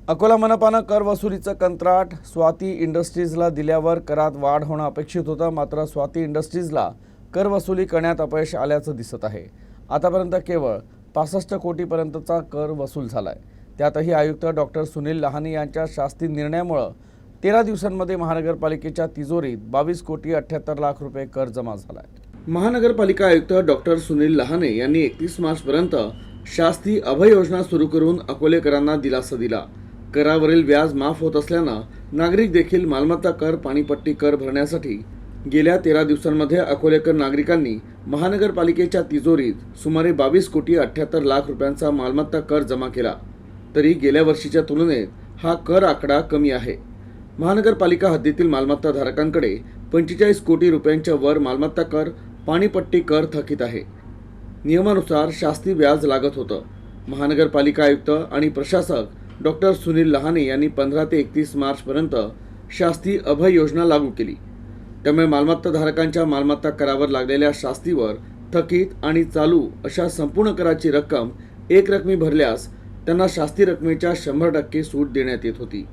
अकोला मनपानं कर वसुलीचं कंत्राट स्वाती इंडस्ट्रीजला दिल्यावर करात वाढ होणं अपेक्षित होतं, मात्र स्वाती इंडस्ट्रीजला कर वसुली करण्यात अपयश आल्याचं दिसत आहे। आतापर्यंत केवळ 65 कोटीपर्यंतचा कर वसूल झालाय। त्यातही आयुक्त डॉक्टर सुनील लहाने यांच्या शास्ती निर्णयामुळे 13 दिवसांमध्ये महानगरपालिकेच्या तिजोरीत 22 कोटी 78 लाख रुपये कर जमा झालाय। महानगरपालिका आयुक्त डॉक्टर सुनील लहाने यांनी 31 मार्चपर्यंत शास्ती अभय योजना सुरू करून अकोलेकरांना दिलासा दिला। करावरील व्याज माफ होत असल्यानं नागरिक देखील मालमत्ता कर, पाणीपट्टी कर भरण्यासाठी गेल्या 13 दिवसांमध्ये अकोलेकर नागरिकांनी महानगरपालिकेच्या तिजोरीत सुमारे 22 कोटी 78 लाख रुपयांचा मालमत्ता कर जमा केला। तरी गेल्या वर्षीच्या तुलनेत हा कर आकडा कमी आहे। महानगरपालिका हद्दीतील मालमत्ता धारकांकडे 45 कोटी रुपयांच्या वर मालमत्ता कर, पाणीपट्टी कर थकीत आहे। नियमानुसार शास्ती व्याज लागत होतं। महानगरपालिका आयुक्त आणि प्रशासक डॉक्टर सुनील लहाने यांनी 15 ते 31 मार्चपर्यंत शास्ती अभय योजना लागू केली। त्यामुळे मालमत्ता धारकांच्या मालमत्ता करावर लागलेल्या शास्तीवर थकीत आणि चालू अशा संपूर्ण कराची रक्कम एक रकमी भरल्यास त्यांना शास्ती रकमेच्या 100% सूट देण्यात येत होती।